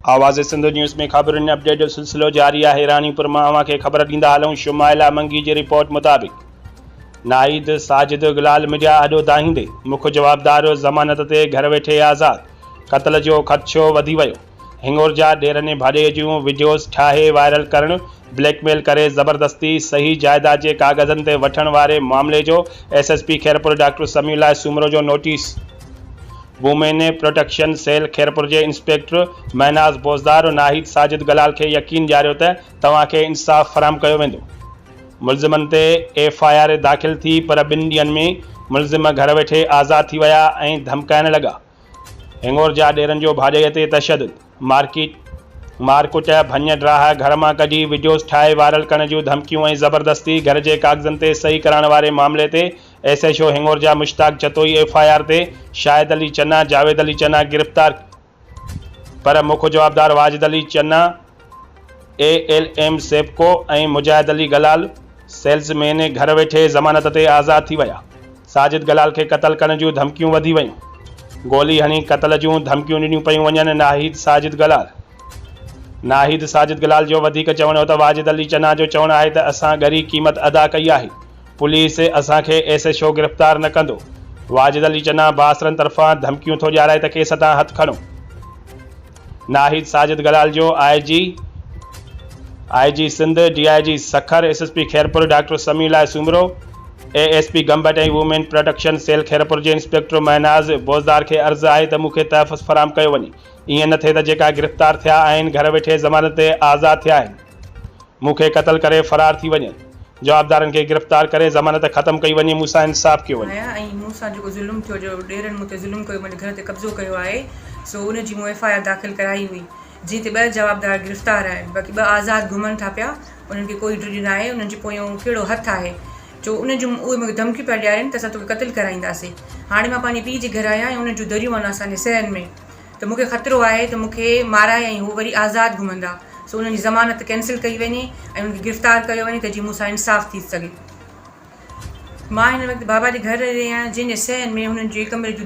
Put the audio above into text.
आवाज़ सिंध न्यूज़ में ख़बरुनि अपडेट जो सिलसिलो जारी है। रानीपुर में अवां खे ख़बर ॾींदा हलूं। शुमाइला मंगी जी रिपोर्ट मुताबिक़ नाहिद साजिद गुलाल मीडिया अॾो दाहींदे मुख्य जवाबदार ज़मानत ते घर वेठे आज़ाद। क़त्ल जो ख़दशो वधी वियो। हिंगोर जा ॾेरनि भाॼे जूं वीडियोज़ ठाहे वायरल करणु, ब्लैकमेल करे ज़बरदस्ती सही जायदाद जे कागज़नि ते वठण वारे मामले जो एसएसपी खैरपुर डॉक्टर समीउल्लाह सूमरो जो notice. Women protection cell Khairpur के इंस्पेक्टर महनाज बोज़दार और नाहिद साजिद गलाल के यकीन ॾियारियो त तव्हांखे इंसाफ़ फराहम कयो वेंदो। मुलज़िमनि ते FIR दाख़िल थी, पर 2 ॾींहंनि में मुलज़िम घर वेठे आज़ाद थी विया ऐं धमकाइण लॻा। हिंगोर जा ॾेरनि जो भाॼईअ ते तशद्दुद, मारकुट, भञ ड्राह, घर मां कढी वीडियोज़ ठाहे वायरल करण जूं धमकियूं ऐं ज़बरदस्ती घर जे कागज़नि ते सही कराइण वारे मामले ते SHO हिंगोर जा मुश्ताक जतोई FIR ते शाहिद अली चन्ना, जावेद अली चन्ना गिरफ़्तार, पर मुख्य जवाबदार वाजिद अली चन्ना ALM सेपको ऐं मुजाहिद अली गलाल सेल्समैन घर वेठे ज़मानत ते आज़ाद थी विया। साजिद गलाल के क़त्ल करण जूं धमकियूं वधी वयूं। गोली हणी क़त्ल जूं धमकियूं ॾिनियूं पियूं वञनि। नाहिद साजिद गलाल जो वधीक चवणु हो त वाजिद अली चन्ना जो चवणु आहे त असां ॻरी क़ीमत अदा कई आहे, पुलिस असांखे SHO गिरफ़्तार न कंदो। वाजिद अली चन्ना बासरनि तरफ़ां धमकियूं थो ॾियाराए त केस तां हथ खणो। नाहिद साजिद गलाल जो IG Sindh, DIG Sukkur, SSP Khairpur doctor Samiullah Soomro, ASP Gambat ऐं वुमेन प्रोटेक्शन सेल खैरपुर के इंस्पेक्टर महनाज बोज़दार के अर्ज़ आहे त मूंखे तहफ़्फ़ुज़ फराहम कयो वञे। ईअं न थिए त जेका गिरफ़्तार थिया आहिनि घर वेठे ज़मानत ते आज़ाद थिया आहिनि, मूंखे क़त्ल करे फ़रार थी वञनि। जवाबदारनि खे गिरफ़्तार करे ज़मानत ख़त्म कई वञे, मूंसां इंसाफ़ कयो वञे। ऐं मूंसां जेको ज़ुल्म थियो, जो ॾेरनि मूं ते ज़ुल्म कयो, मुंहिंजे घर ते कब्ज़ो कयो आहे, सो उन जी मूं FIR दाख़िल कराई हुई, जीअं ते 2 जवाबदार गिरफ़्तार आहिनि। बाक़ी 2 आज़ाद घुमनि था पिया, उन्हनि खे कोई ड्रिज न आहे, उन्हनि जे पोयों कहिड़ो हथु आहे। जो उन जूं उहे मूंखे धमकी पिया ॾियारनि त असां तोखे क़त्ल कराईंदासीं। हाणे मां पंहिंजे पीउ जे घर आहियां ऐं उन जूं दरियूं आहिनि असांजे सहन में, त मूंखे ख़तरो आहे त मूंखे माराए ऐं हू वरी आज़ाद घुमंदा। सो उन्हनि जी ज़मानत कैंसिल कई वञे ऐं उन्हनि खे गिरफ़्तार कयो वञे त जीअं मूंसां इंसाफ़ थी सघे। मां हिन वक़्तु बाबा जे घर रही आहियां, जंहिंजे सहन में हुननि जे कमरे जूं